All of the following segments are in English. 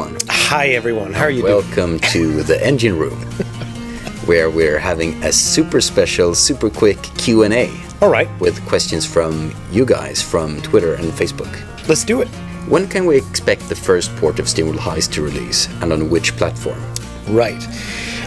everyone. Hi everyone, how are you doing? Welcome to the engine room, where we're having a super special, super quick Q&A. Alright. With questions from you guys from Twitter and Facebook. Let's do it. When can we expect the first port of SteamWorld Heist to release, and on which platform? Right.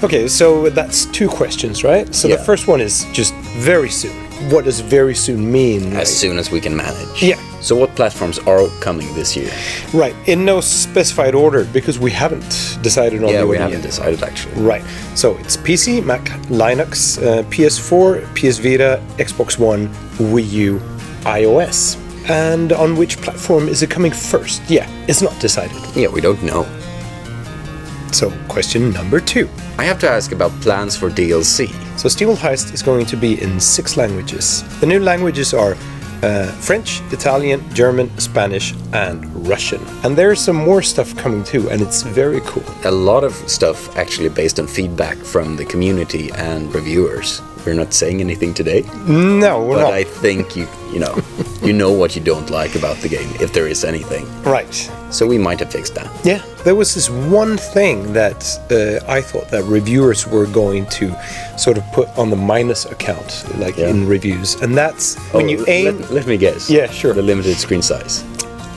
Okay, so that's two questions, right? So the first one is just very soon. What does very soon mean? As soon as we can manage. Yeah. So what platforms are coming this year? Right, in no specified order, because we haven't decided on the order. Yeah, we haven't decided actually. Right, so it's PC, Mac, Linux, PS4, PS Vita, Xbox One, Wii U, iOS. And on which platform is it coming first? Yeah, it's not decided. Yeah, we don't know. So, question number 2. I have to ask about plans for DLC. So SteamWorld Heist is going to be in 6 languages. The new languages are French, Italian, German, Spanish, and Russian. And there's some more stuff coming too, and it's very cool. A lot of stuff actually based on feedback from the community and reviewers. We're not saying anything today. No, we're not. But I think you know what you don't like about the game, if there is anything. Right. So we might have fixed that. Yeah, there was this one thing that I thought that reviewers were going to sort of put on the minus account, like in reviews, and that's when you aim. Let me guess. Yeah, sure. The limited screen size.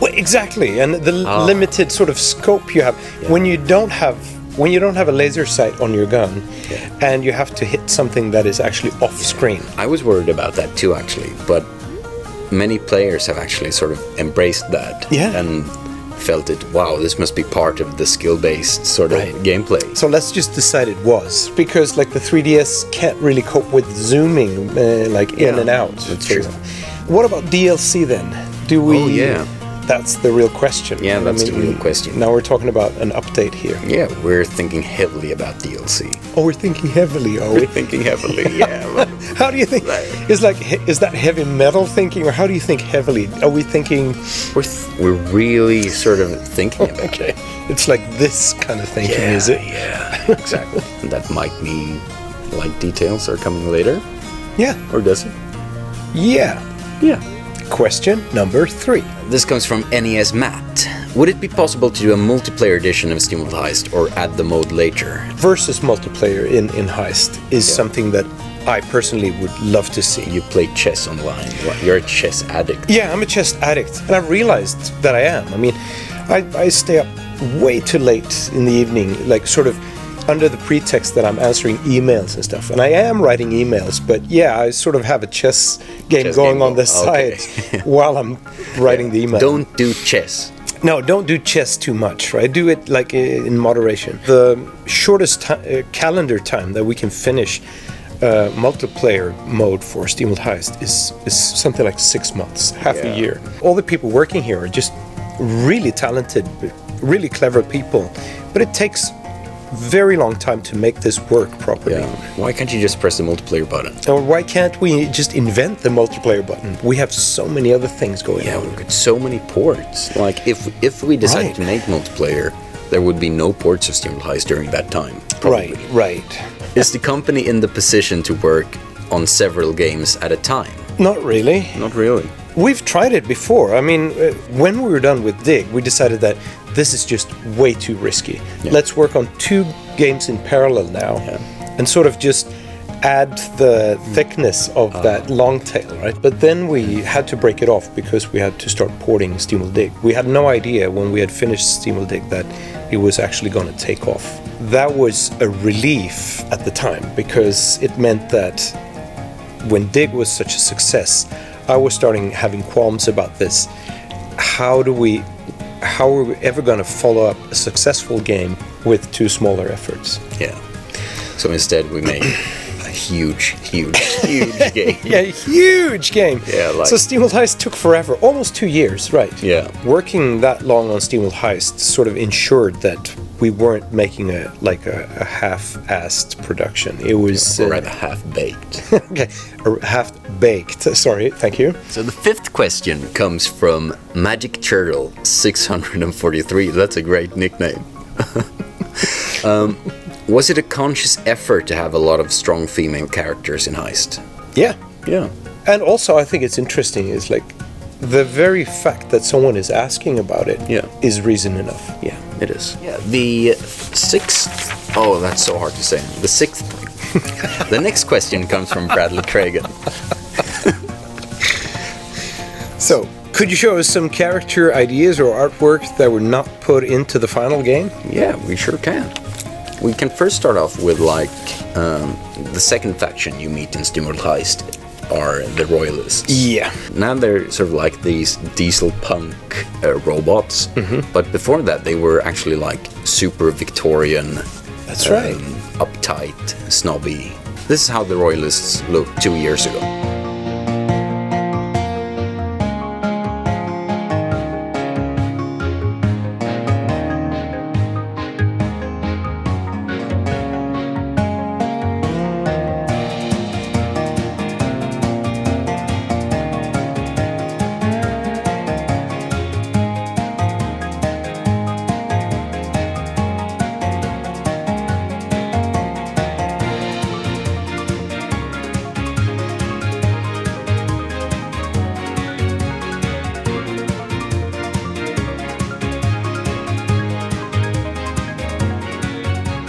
Well, exactly, and the limited sort of scope you have when you don't have a laser sight on your gun, and you have to hit something that is actually off screen. I was worried about that too, actually, but many players have actually sort of embraced that and felt it, wow, this must be part of the skill-based sort of gameplay. So let's just decide it was, because like the 3DS can't really cope with zooming in and out. That's true. What about DLC then? Do we... Oh, yeah. That's the real question. Yeah, that's the real question. Now we're talking about an update here. Yeah, we're thinking heavily about DLC. Oh, we're thinking heavily, are we? We're thinking heavily, yeah. How do you think? Is that heavy metal thinking, or how do you think heavily? Are we thinking... We're really sort of thinking about it. It's like this kind of thinking, is it? Yeah, exactly. And that might mean like details are coming later? Yeah. Or does it? Yeah. Yeah. Question number 3. This comes from NES Matt. Would it be possible to do a multiplayer edition of SteamWorld Heist or add the mode later? Versus multiplayer in Heist is something that I personally would love to see. You play chess online. You're a chess addict. Yeah, I'm a chess addict, and I've realized that I am. I mean, I stay up way too late in the evening, like sort of under the pretext that I'm answering emails and stuff. And I am writing emails, but I sort of have a chess game going on the side while I'm writing the email. Don't do chess. No, don't do chess too much, right? Do it like in moderation. The shortest calendar time that we can finish multiplayer mode for SteamWorld Heist is something like 6 months, half a year. All the people working here are just really talented, really clever people, but it takes very long time to make this work properly. Yeah. Why can't you just press the multiplayer button? Or why can't we just invent the multiplayer button? We have so many other things going on. Yeah, we've got so many ports. Like, if we decided to make multiplayer, there would be no ports of SteamWorld Heist during that time. Probably. Right. Is the company in the position to work on several games at a time? Not really. Not really. We've tried it before. I mean, when we were done with Dig, we decided that this is just way too risky. Yeah. Let's work on 2 games in parallel now and sort of just add the thickness of that long tail, right? But then we had to break it off because we had to start porting SteamWorld Dig. We had no idea when we had finished SteamWorld Dig that it was actually going to take off. That was a relief at the time because it meant that when Dig was such a success, I was starting having qualms about this. How are we ever going to follow up a successful game with 2 smaller efforts? Yeah. So instead we made a huge game. Yeah, huge game. Yeah, so SteamWorld Heist took forever, almost 2 years, right? Yeah. Working that long on SteamWorld Heist sort of ensured that we weren't making a half-assed production. It was... or rather half-baked. Okay, half-baked. Sorry, thank you. So the 5th question comes from Magic Turtle 643. That's a great nickname. Was it a conscious effort to have a lot of strong female characters in Heist? Yeah. Yeah. And also, I think it's interesting is the very fact that someone is asking about it is reason enough. Yeah. It is. Yeah. The sixth... Oh, that's so hard to say. The sixth... The next question comes from Bradley Cragen. So, could you show us some character ideas or artwork that were not put into the final game? Yeah, we sure can. We can first start off with, like, the second faction you meet in SteamWorld Heist are the Royalists. Yeah. Now they're sort of like these diesel punk robots, but before that they were actually like super Victorian. That's right. Uptight, snobby. This is how the Royalists looked 2 years ago.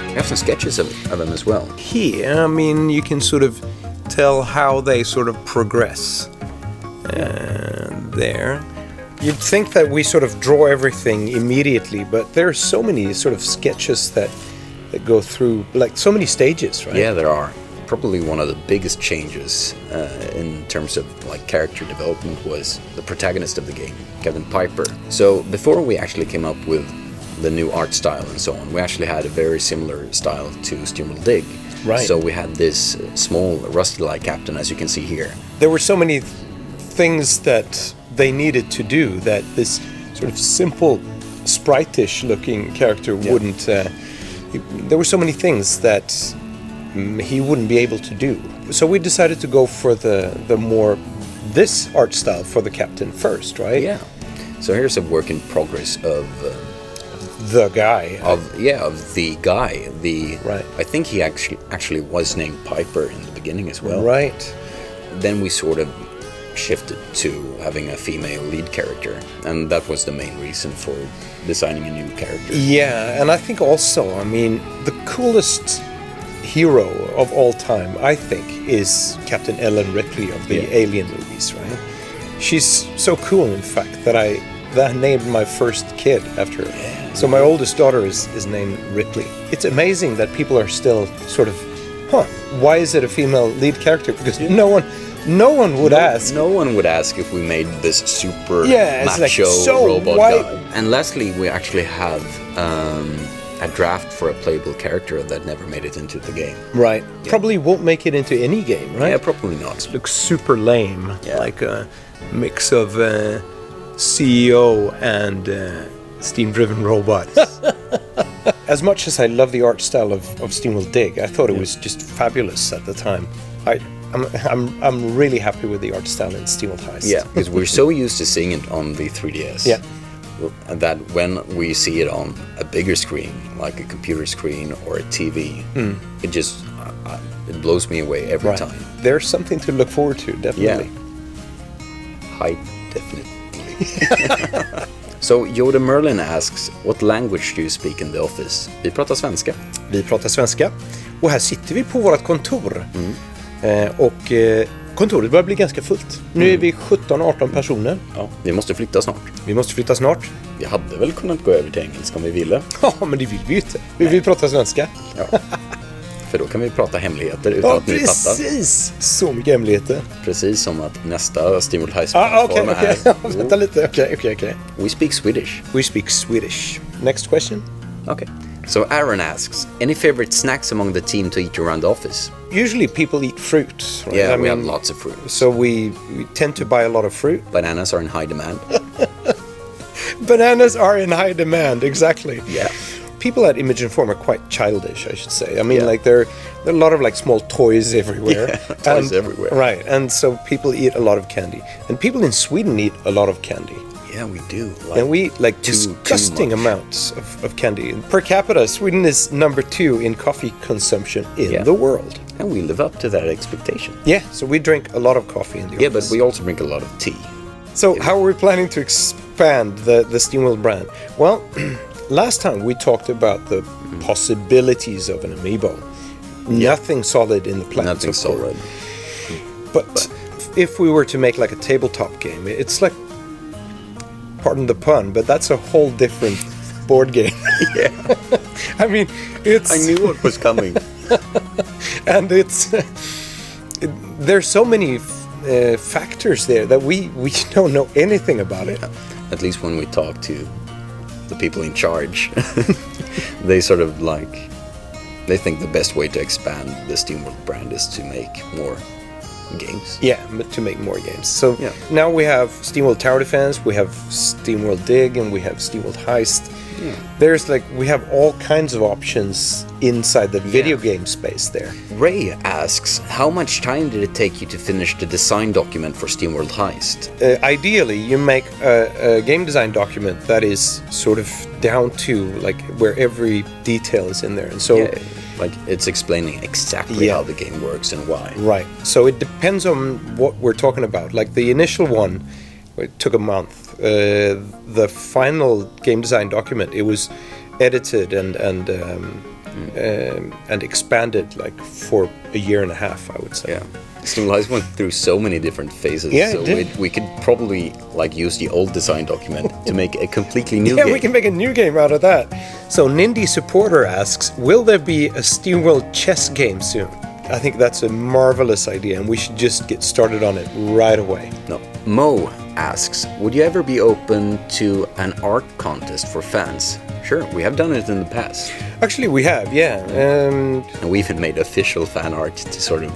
We have some sketches of them as well. Here, I mean, you can sort of tell how they sort of progress. There. You'd think that we sort of draw everything immediately, but there are so many sort of sketches that go through, like, so many stages, right? Yeah, there are. Probably one of the biggest changes in terms of like character development was the protagonist of the game, Kevin Piper. So before we actually came up with the new art style and so on, we actually had a very similar style to SteamWorld Dig. Right. So we had this small rusty-like captain, as you can see here. There were so many things that they needed to do that this sort of simple, sprite-ish looking character wouldn't... there were so many things that he wouldn't be able to do. So we decided to go for the more... this art style for the captain first, right? Yeah. So here's a work in progress of... the guy. Of the guy. Right. I think he actually was named Piper in the beginning as well. Right. Then we sort of shifted to having a female lead character, and that was the main reason for designing a new character. Yeah, and I think also, I mean, the coolest hero of all time, I think, is Captain Ellen Ripley of the Alien movies, right? She's so cool, in fact, that I named my first kid after her. Yeah. So my oldest daughter is named Ripley. It's amazing that people are still sort of, why is it a female lead character? Because no one would ask. No one would ask if we made this super macho like, so robot why... guy. And lastly, we actually have a draft for a playable character that never made it into the game. Right. Yeah. Probably won't make it into any game, right? Yeah, probably not. Looks super lame. Yeah. Like a mix of CEO and steam-driven robots. As much as I love the art style of SteamWorld Dig, I thought it was just fabulous at the time. I'm really happy with the art style in SteamWorld Heist. Yeah, because we're so used to seeing it on the 3DS. Yeah. That when we see it on a bigger screen, like a computer screen or a TV, it just it blows me away every time. There's something to look forward to, definitely. Yeah. High definition. So Yoda Merlin asks, what language do you speak in the office? Vi pratar svenska. Vi pratar svenska. Och här sitter vi på vårt kontor. Och kontoret börjar bli ganska fullt. Nu är vi 17-18 personer. Ja, vi måste flytta snart. Vi hade väl kunnat gå över till engelska om vi ville. Ja, men det vill vi ju inte. Vi vill prata svenska. Ja. För då kan vi prata hemligheter utan att ni fattar. Precis! Så mycket hemligheter. Precis som att nästa SteamWorld Heist-plattform är... Vänta lite, okej. We speak Swedish. We speak Swedish. Next question. Okay. So Aaron asks, any favorite snacks among the team to eat around the office? Usually people eat fruit. Right? Yeah, we have lots of fruit. So we tend to buy a lot of fruit. Bananas are in high demand. Bananas are in high demand, exactly. Yeah. People at Image and Form are quite childish, I should say. I mean, like there are a lot of like small toys everywhere. Yeah, toys everywhere. Right, and so people eat a lot of candy. And people in Sweden eat a lot of candy. Yeah, we do. And we eat like disgusting amounts of candy. Per capita, Sweden is number 2 in coffee consumption in the world. And we live up to that expectation. Yeah, so we drink a lot of coffee in the office. Yeah, but we also drink a lot of tea. So how are we planning to expand the SteamWorld brand? Well, last time we talked about the possibilities of an amiibo. Nothing solid in the plans. Nothing solid. But if we were to make like a tabletop game, it's like, pardon the pun, but that's a whole different board game. Yeah. I mean, it's... I knew what was coming. And it's... there's so many factors there that we don't know anything about it. At least when we talk to the people in charge, they sort of like... They think the best way to expand the SteamWorld brand is to make more games. Yeah, but to make more games. So now we have SteamWorld Tower Defense, we have SteamWorld Dig, and we have SteamWorld Heist. Yeah. There's like, we have all kinds of options inside the video game space there. Ray asks, how much time did it take you to finish the design document for SteamWorld Heist? Ideally, you make a game design document that is sort of down to like where every detail is in there. And so like it's explaining exactly how the game works and why. Right. So it depends on what we're talking about. Like the initial one, it took a month. The final game design document, it was edited and expanded like for a year and a half, I would say. Yeah. SteamWorld Heist went through so many different phases. Yeah, so we could probably like use the old design document to make a completely new game. Yeah, we can make a new game out of that. So Nindy Supporter asks, will there be a SteamWorld chess game soon? I think that's a marvelous idea, and we should just get started on it right away. No. Mo asks, would you ever be open to an art contest for fans? Sure, we have done it in the past. Actually, we have, yeah. And we even made official fan art to sort of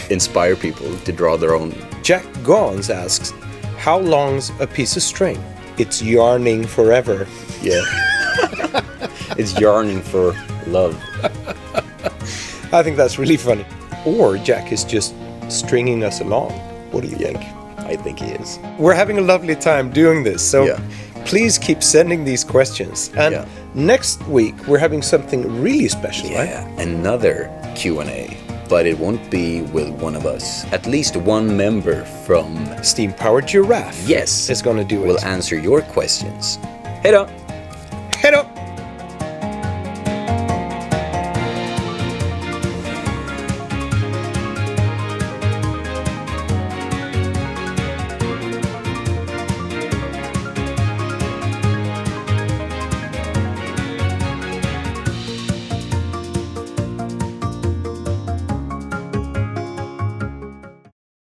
inspire people to draw their own. Jack Gons asks, how long's a piece of string? It's yarning forever. Yeah. It's yarning for love. I think that's really funny. Or Jack is just stringing us along. What do you think? I think he is. We're having a lovely time doing this, so please keep sending these questions. And next week, we're having something really special, right? Yeah, another Q&A. But it won't be with one of us. At least one member from Steam Powered Giraffe. Yes. Is going to do it. Will answer your questions. Head up. Head up.